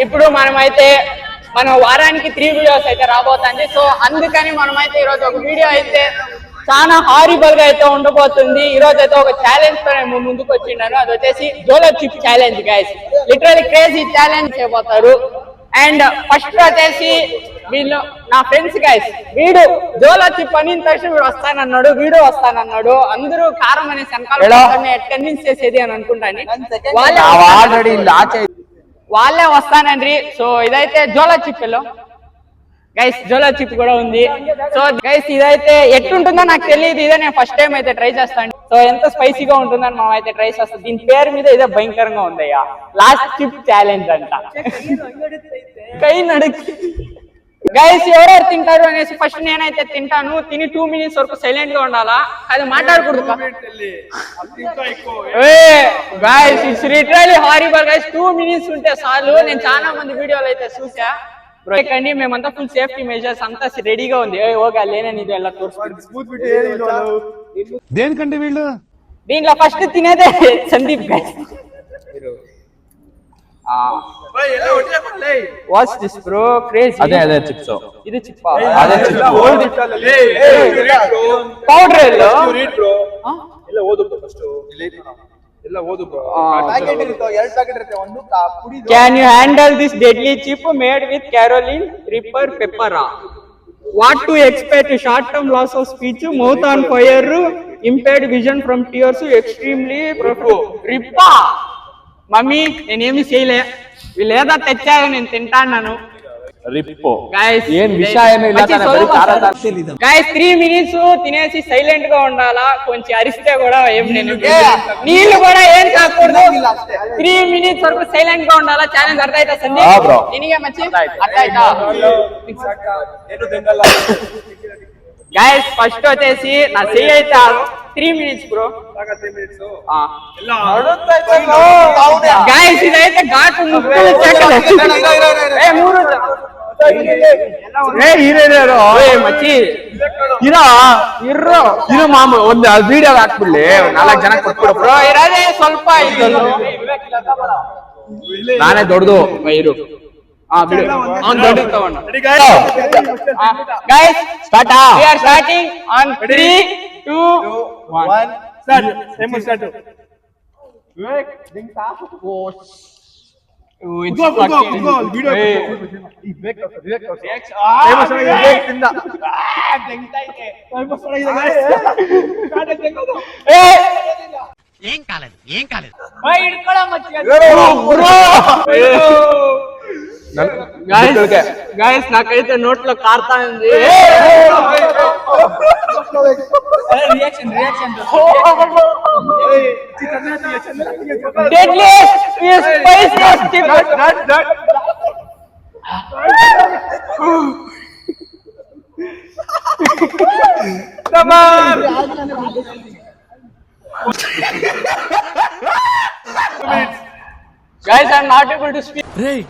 ఇప్పుడు మనమైతే మన వారానికి 3 వీడియోస్ అయితే రాబోతుంది. సో అందుకని మనమైతే ఈరోజు ఒక వీడియో అయితే చాలా హారిబుల్ గా అయితే ఉండబోతుంది. ఈ రోజు అయితే ఒక ఛాలెంజ్ తో నేను ముందుకు వచ్చిండాను. అది వచ్చేసి Jolo chip challenge guys. Literally crazy challenge చేయబోతారు. అండ్ ఫస్ట్ వచ్చేసి వీళ్ళు నా ఫ్రెండ్స్ గైస్. వీడు జోలో చిప్ అని తక్షణ వీడు వస్తానన్నాడు, వీడు వస్తానన్నాడు. అందరూ కారం అనే సంకల్పాన్ని కన్విన్స్ చేసేది అని అనుకుంటాను. వాళ్ళే వస్తానండి. సో ఇదైతే జోలో చిప్ గైస్, జోలో చిప్ కూడా ఉంది. సో గైస్ ఇదైతే ఎట్లుంటుందో నాకు తెలియదు. ఇదే నేను ఫస్ట్ టైం అయితే ట్రై చేస్తాను. సో ఎంత స్పైసీగా ఉంటుందని మనం అయితే ట్రై చేస్తాం. దీని పేరు మీద ఇదే భయంకరంగా ఉందయ్యా, లాస్ట్ చిప్ ఛాలెంజ్ అంట. కై నడుకి గైస్ ఎవరెవరు తింటారు అనేసి ఫస్ట్ నేనైతే తింటాను. తిని 2 minutes వరకు సైలెంట్ గా ఉండాలా, అది మాట్లాడకూడదు. Guys it's literally horrible guys. 2 minutes ఉంటే చాలు. నేను చాలా మంది వీడియోలు అయితే చూసా. కండి మేమంతా ఫుల్ సేఫ్టీ మెజర్స్ అంతా రెడీగా ఉంది. ఓకే లేనని ఇది ఎలా దేనికంటే వీళ్ళు దీంట్లో ఫస్ట్ తినేదే Sandeep guys. What's this bro? Crazy. అదే చిప్స్. ఇది చిప్. అదే chip. Powder yellow read bro. ಎಲ್ಲ ಓದು ಫಸ್ಟ್ ಎಲ್ಲ ಓದು ಬ್ರೋ. ಪ್ಯಾಕೆಟ್ ಇರುತ್ತೆ, 2 ಪ್ಯಾಕೆಟ್ ಇರುತ್ತೆ. ಒಂದು ಪುಡಿ. Can you handle this deadly chip made with Caroline Reaper pepper? What to expect? Short term loss of speech, mouth on fire, impaired vision from tears, extremely రిప్పా. Mummy నేనేమి చేయలే, వీళ్ళు ఏదో తెచ్చారు నేను తింటాను. రిప్పో గైస్ ఏం విషయం గైస్ 3 minutes తినేసి సైలెంట్ గా ఉండాలా. కొంచెం అరిస్తే కూడా ఏం నేను నీళ్ళు కూడా ఏం తాకూడదు. 3 minutes వరకు సైలెంట్ గా ఉండాలా. ఛాలెంజ్ అర్థం అవుతా సందీప్? నినిగే మంచి అర్థం అవుతా గైస్. ఫస్ట్ వచ్చేసి నా చెయ్యి అయితే 3 minutes బ్రో. గైస్ ఇదైతే ఘాటు ಒಂದು ವಿಡಿಯೋ ಹಾಕ್ಬಿಡ್ಲಿ, 4 ಜನ ಕೊಟ್ಬಿಡು ಬ್ರೋ. ಇರೋದೇ ಸ್ವಲ್ಪ ನಾನೇ ದೊಡ್ಡದು ಇರು. ದೊಡ್ಡ ತಗೊಂಡು guys start. We are starting on 3 2 1 start. Same start. Vivek ದಿಂಗ್ ತಾಪ್ ಕೋಸ್. It's fucking go video. Vivek ತಿಂದ ತೆಂಗ್ತಾ ಇದೆ. ಫೇಮಸ್ ಆಗಿದೆ ಗೈಸ್. ಕಾಡೆ ತೆಂಗೋದು. ಏನ್ ಕಾಲೇಜ್ ಓಯ್ ಹಿಡ್ಕೊಳ್ಳ ಮಚ್ಚ ಬ್ರೋ. గైస్ నాకైతే నోట్లో కారుతా ఉంది. Reaction guys I am not able to speak. రేయ్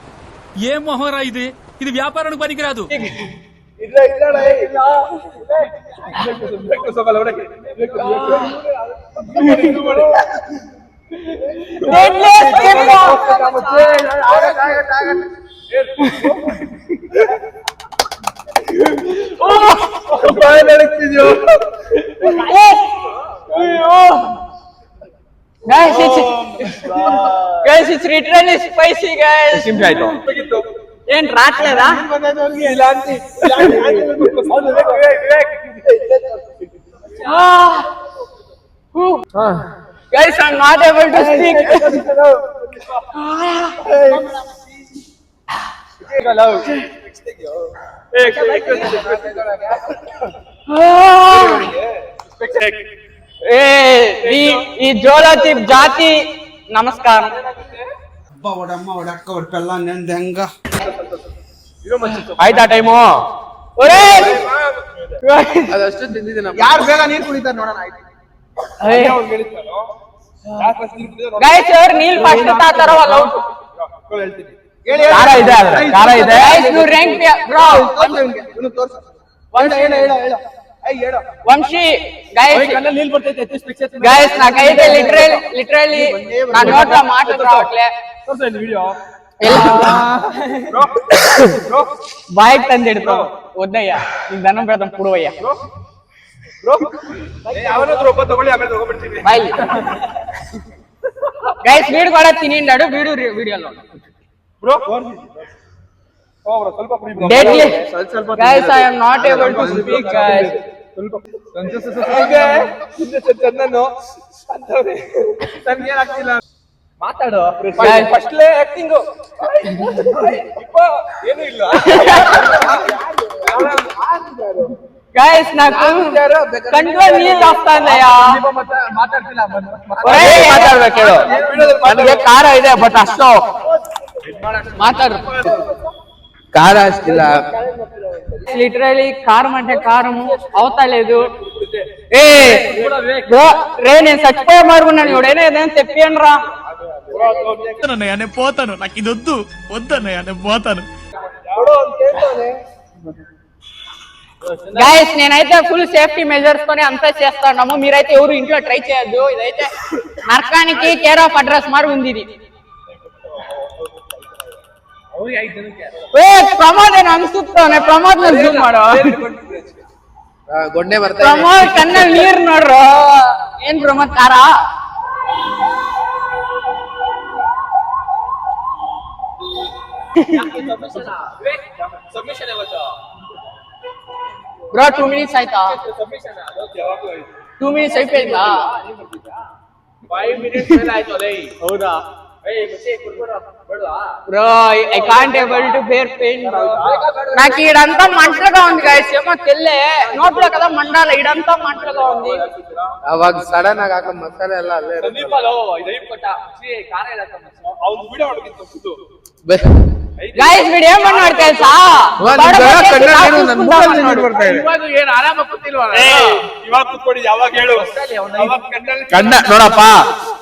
ఏ మొహరా ఇది? ఇది వ్యాపారానికి పనికిరాదు. Guys, it's literally spicy, guys. ఏం రాట్లేదా? Guys, I'm not able to speak. ఈ జోలో చిప్ జాతి నమస్కారం. ಆಯ್ತಾ ಟೈಮು? ಯಾರು ಬೇಗ ನೀರು ಕುಡಿತಾರೆ ನೋಡೋಣ. ಗೈಸ್ ಅವ್ರು ನೀಲ್ ಫಸ್ಟ್ ತಾತಾರ ಅಲ್ಲ ಔಟ್. ಖಾರ ಇದೆ, ಖಾರ ಇದೆ. Guys you rank bro. Vamshi guys ನೀಲ್ ಬರ್ತೈತೆ. ಗೈಸ್ ನಾಕೈತೆ ಲಿಟರಲಿ ನಾನು ನೋಡ್ತಾ ಮಾತಾಡ್ತಾ ಹೋಗ್ಲೆ. ವಿಡಿಯೋ ಬಾಯಿಗೆ ತಂದಿಡ್ತು ಒದ್ದಯ್ಯ ಈಗ ದನ ಬೆಳೆದ ಪುಡುವಯ್ಯ ಬಾಯ್ ಗೈಸ್ ವೀಡ್ ಕೂಡ ತಿನ್ನಿಂದಾಡು video guys I am not able to speak guys ಮಾತಾಡು ಏನು ಇಲ್ಲ ಗೈಸ್ నాకు ಕಂಟ್ರೋಲ್ ನೀರು ಆಗ್ತಾ ಇದೆಯಾ ಮಾತಾಡ್ಬೇಕು ಹೇಳು ನನಗೆ ಖಾರ ಇದೆ ಬಟ್ ಅಷ್ಟು మాట్లాడు ఖార అష్టిಲ್ಲ లిటరలీ కారం అంటే కారము అవుతలేదు ఏ బ్రో రే నేను చచ్చిపోయే మారుకున్నాను ఎవడైనా ఏదైనా తెప్పియండి రా నేను పోతాను నాకు ఇది వద్దు వద్దన్నయ్య నేను పోతాను గైస్ నేనైతే ఫుల్ సేఫ్టీ మెజర్స్ తోనే అంతా చేస్తున్నాము మీరైతే ఎవరు ఇంట్లో ట్రై చేయొద్దు ఇదైతే నరకానికి కేర్ ఆఫ్ అడ్రస్ మారు ఉంది ఇది ಪ್ರಮೋದ್ ಏನ್ ಅನ್ಸುತ್ತಾನೆ ಪ್ರಮೋದ್ ಜೂಮ್ ಮಾಡೋ ಗೊಣ್ಣೆ ಬರ್ತಾ ಪ್ರಮೋದ್ ಕಣ್ಣಲ್ಲಿ ನೀರ್ ನೋಡ್ರು ಏನ್ ಪ್ರಮೋದ್ ಖಾರ ಬ್ರೋ 2 minutes ಆಯ್ತಾ 2 minutes అయిపోయిందా 5 minutes ಮೇಲೆ ಆಯ್ತು ಅದೇ ಹೌದಾ bro I can't able to bear pain నాకు ఈడంతా మంటలుగా ఉంది గైస్ ఏమో తెల్లే నోట్లో కదా మండాలి ఈడంతా మంటలుగా ఉంది ಅವಾಗ ಸಡನ್ ಆಗಿ ಹಾಕ ಮಸಾಲೆ ಎಲ್ಲ ಅಲ್ಲೇ ಗೈಸ್ వీడు ఏమన్నాడు తెలుసా ಏನ್ ಆರಾಮ ಕೂತಿಲ್ವಾ ಇವಾಗ ಕೂತ್ಕೊಂಡು ಯಾವಾಗ ಹೇಳು ಕಣ್ಣ ನೋಡಪ್ಪ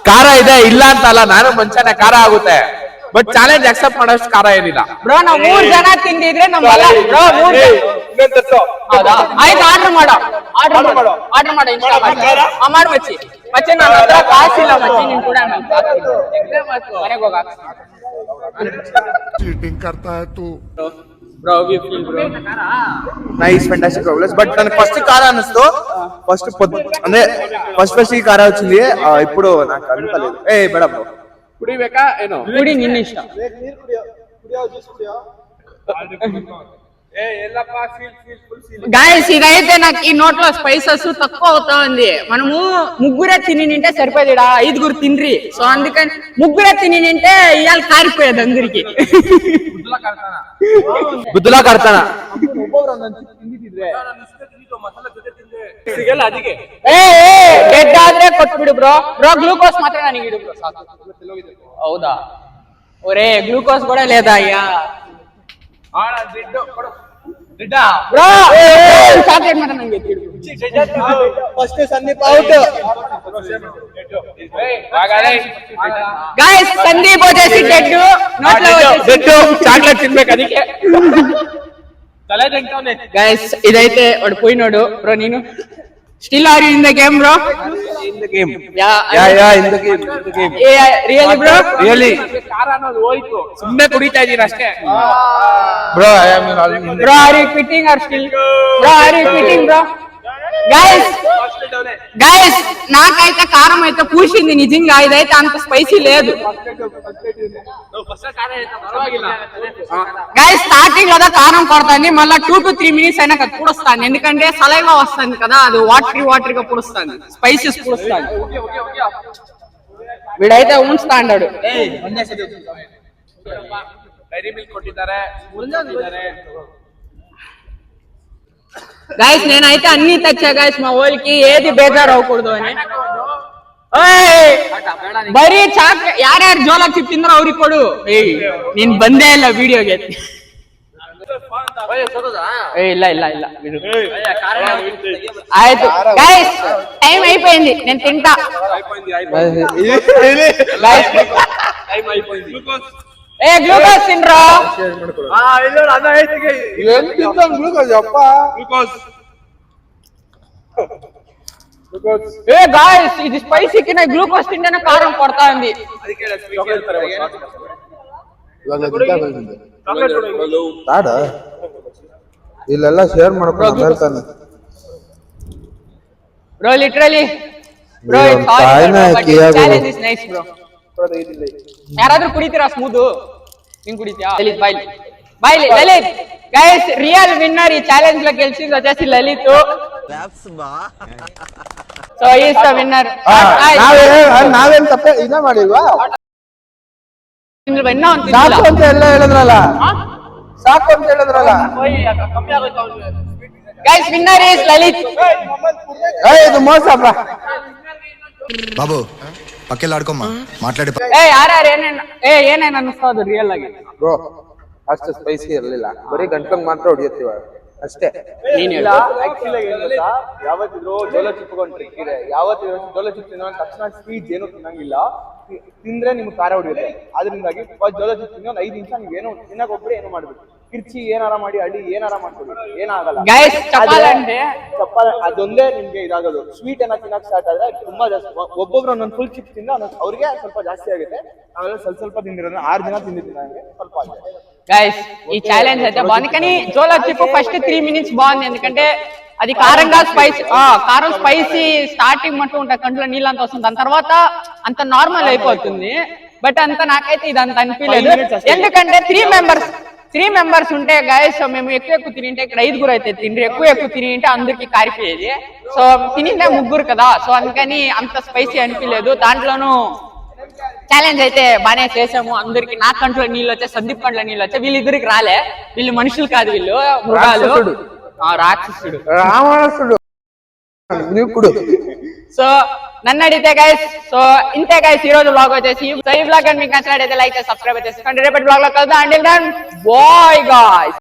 ಖಾರ ಇದೆ ಇಲ್ಲ ಅಂತ ಅಲ್ಲ ನಾನು ಮುಂಚೆನೆ ಖಾರ ಆಗುತ್ತೆ ಬಟ್ ಚಾಲೆಂಜ್ ಅಕ್ಸೆಪ್ಟ್ ಮಾಡೋಷ್ಟು ಖಾರ ಏನಿಲ್ಲ ಬ್ರೋ ನಾವು 3 ಜನ ತಿಂದಿದ್ರೆ ನಮ್ಮ ಬ್ರೋ 3 ಹೌದಾ ಆಯ್ತು ಆರ್ಡರ್ ಮಾಡು ಮಾಡು ಮಚ್ಚಿ ನನ್ನ ಹತ್ರ ಕಾಸಿಲ್ಲ ಮಚ್ಚಿ ನೀನ್ ಕೂಡ ಮನೆಗೆ ಹೋಗ चीटिंग करता है तू bro we feel bro nice fantastic problems but నాకు ఫస్ట్ ఖార అనిస్తూ ఫస్ట్ అంటే ఫస్ట్ ఖార వచ్చింది ఇప్పుడు నాకు అనుకోలేదు ఏ ಬೇಡ ಬ್ರೋ ಕುಡಿಬೇಕಾ ಏನೋ ಕುಡಿ ನಿನ್ನ ಇಷ್ಟ గాయస్ ఇదైతే నాకు ఈ నోట్లో స్పైసెస్ తక్కువ అవుతా ఉంది మనము ముగ్గురే తిని నింటే సరిపోయేది 5 తినరి సో అందుకని ముగ్గురే తిని నింటే ఇవాళ కారిపోయేది అందరికి ಬುದ್ಧಲ ಕರ್ತಾನ ಸಿಗಲ್ಲ ಅದಕ್ಕೆ ಡೆಡ್ ಆದ್ರೆ ಕೊಟ್ಬಿಡು ಬ್ರೋ ಗ್ಲೂಕೋಸ್ ಮಾತ್ರ ನನಗೆ ಇಡು ಬ್ರೋ ಸಾಕು ಹೌದಾ ಒರೇ ಗ್ಲೂಕೋಸ್ ಕೂಡ ಲೇದಾ ಅಯ್ಯಾ ಬ್ರೋ ಚಾಕ್ಲೇಟ್ ಮಾತ್ರ ನಂಗೆ first Sandeep out guys Sandeep వచ్చేసి డెడ్ నోట్లో డెడ్ చాక్లెట్ తినಬೇಕು ಅದಕ್ಕೆ ತಲೆ ತಿಂತಾನೆ ಗೈಸ್ ಇದೈತೆ ಒಡ್ పోయినోడు ಬ್ರೋ ನೀನು still are you in the game bro in the game ಯಾ in the game really bro really ಖಾರ ಅನ್ನೋದು ಹೋಯ್ತು ಸುಮ್ಮನೆ ಕುಡಿತಾ ಇದೀನಿ ಅಷ್ಟೇ bro I am in Bro, are you quitting or still? Bro, are you quitting, bro? Guys, నాకైతే కారం అయితే పూసింది నిజంగా ఇదైతే అంత స్పైసీ లేదు గైస్ స్టార్టింగ్ కదా కారం పడుతుంది మళ్ళీ 2 to 3 minutes అయినా కదా పుడుస్తాను ఎందుకంటే సలైవా వస్తుంది కదా అది వాటర్ గా పుడుస్తాను స్పైసెస్ పుడుస్తాను వీడైతే ఉంచుతాడు ಡೈರಿ ಮಿಲ್ಕ್ ಕೊಟ್ಟಿದ್ದಾರೆ గైస్ నేనైతే అన్ని తెచ్చా గైస్ మా వాళ్ళకి ఏది బేజారు అవ్వకూడదు అని ಬರೀ ಚಾಕ್ಲೇಟ್ ಯಾರ್ಯಾರು ಜೋಲಾಗಿ ತಿಂದ್ರ ಅವ್ರಿಗೆ ಕೊಡು ನೀನ್ ಬಂದೇ ಇಲ್ಲ ವಿಡಿಯೋಗೆ ಇಲ್ಲ ಆಯ್ತು ಗೈಸ್ ಟೈಮ್ అయిపోయింది నేను తింటా ఏ గ్లూకోజ్ తినరా ఏ గాయ్స్ ఇది స్పైసీ కి నా గ్లూకోజ్ తింటేనే కారం పడతా ఉంది ತಾಡ ಇಲ್ಲೆಲ್ಲ ಶೇರ್ ಮಾಡ್ಕೊಂಡು ಹೇಳ್ತಾನೆ ಬ್ರೋ ಲಿಟ್ರಲಿ ಬ್ರೋ ಇವ್ನ್ ತಾಯಿನ ಕಿಯಾಗು. ಚಾಲೆಂಜ್ ಇಸ್ ನೈಸ್ ಬ್ರೋ ಯಾರಾದ್ರೂ ಕುಡಿತೀರಾ ಸ್ಮೂತ್ ನೀನ್ ಕುಡಿತೀಯಾ ಲಲಿತ್ ಬಾಯ್ಲಿ ಲಲಿತ್ ಗೈಸ್ ರಿಯಲ್ ವಿನ್ನರ್ ಈ ಚಾಲೆಂಜ್ లో గెలిచింది వచ్చేసి Lalit so is the winner ನಾವೇನ್ ತಪ್ಪೆ ಇನ್ನ ಮಾಡಿಲ್ವಾ ಇನ್ನೂ ಒಂದು ಸಾಕು ಅಂತ ಎಲ್ಲ ಹೇಳಿದ್ರಲ್ಲ ಸಾಕು ಅಂತ ಹೇಳಿದ್ರಲ್ಲ ಗೈಸ್ ವಿನ್ನರ್ ಈಸ್ ಲಲಿತ್ ಇದು ಮೋಸ బాబు పక్కెళ్ళాడుకోమ్మా మాట్లాడి ಯಾರ್ಯಾರು ಏನೇನ್ ಅನ್ನಿಸ್ತೋದು ರಿಯಲ್ ಆಗಿ ಬ್ರೋ ಅಷ್ಟು ಸ್ಪೈಸಿ ಇರ್ಲಿಲ್ಲ ಬರೀ ಗಂಟ್ಲಂಗ್ ಮಾತ್ರ ಹೊಡಿಯತ್ತೀವ ಅಷ್ಟೇ ಆಕ್ಚುಲಿ ಯಾವತ್ತಿದ್ರು ಜೋಳ ಚಿಪ್ಕೊಂಡು ಟ್ರಿಕ್ ಇದೆ ಯಾವತ್ತಿದ್ರು ಜೋಳ ಚಿಪ್ ತಿನ್ನೋ ತಕ್ಷಣ ಸ್ವೀಟ್ ಏನು ತಿನ್ನಂಗಿಲ್ಲ ತಿಂದ್ರೆ ನಿಮ್ಗೆ ಖಾರ ಹೊಡಿಯುತ್ತೆ ಅದರಿಂದಾಗಿ ಫಸ್ಟ್ ಜೋಳ ಚಿಪ್ ತಿನ್ನೋ 5 ನಿಮಿಷ ನೀವೇನು ತಿನ್ನಕ್ ಹೋಗ್ಬಿಡಿ ಏನು ಮಾಡ್ಬೇಕು ಕಿರ್ಚಿ ಏನಾರ ಮಾಡಿ ಹಳ್ಳಿ ಏನಾರ ಮಾಡ್ಕೊಡಿ ಏನಾಗಲ್ಲ ಗೈಸ್ ಚಪ್ಪಾಳೆ ಚಪ್ಪಾಳೆ ಅದೊಂದೇ ನಿಮ್ಗೆ ಇದಾಗೋದು ಸ್ವೀಟ್ ಏನ ತಿನ್ನಕ್ ಸ್ಟಾರ್ಟ್ ಆದ್ರೆ ತುಂಬಾ ಜಾಸ್ತಿ ಒಬ್ಬೊಬ್ರು ಒಂದೊಂದು ಫುಲ್ ಚಿಪ್ ತಿಂದ ಅವ್ರಿಗೆ ಸ್ವಲ್ಪ ಜಾಸ್ತಿ ಆಗುತ್ತೆ ಆಮೇಲೆ ಸ್ವಲ್ಪ ತಿಂದಿರೋದು 6 ದಿನ ತಿಂದಿದ್ದೀನಿ ನನಗೆ ಸ್ವಲ್ಪ ಆಗಿದೆ గైస్ ఈ ఛాలెంజ్ అయితే బాగుంది కానీ జోలో చిప్ ఫస్ట్ 3 మినిట్స్ బాగుంది ఎందుకంటే అది కారంగా కారం స్పైసీ స్టార్టింగ్ మట్టు ఉంటాయి కంట్లో నీళ్ళు అంత వస్తుంది దాని తర్వాత అంత నార్మల్ అయిపోతుంది బట్ అంత నాకైతే ఇది అంత అనిపించలేదు ఎందుకంటే 3 మెంబర్స్ ఉంటే గైస్ మేము ఎక్కువ తినింటే ఇక్కడ 5 అయితే తిండ్రి ఎక్కువ తినింటే అందరికి కారిపోయేది సో తినిందే 3 కదా సో అందుకని అంత స్పైసీ అనిపించలేదు దాంట్లోనూ ఛాలెంజ్ అయితే బానే చేసాము అందరికి నా కంట్లో నీళ్ళు వచ్చాయి సందీప్ కంట్లో నీళ్ళు వచ్చాయి వీళ్ళిద్దరికి రాలే వీళ్ళు మనుషులు కాదు వీళ్ళు మృగాలు రాక్షసుడు రావణసుడు నీకుడు సో నన్ను అడిగితే గైస్ సో ఇంతే గైస్ ఈ రోజు బ్లాగ్ వచ్చేసి సో ఈ బ్లాగ్ మీకు నచ్చినట్టయితే లైక్ చేసి సబ్స్క్రైబ్ చేసి రేపటి బ్లాగ్ లో కలుద్దాం అంటిల్ దెన్ బాయ్ గాయ్స్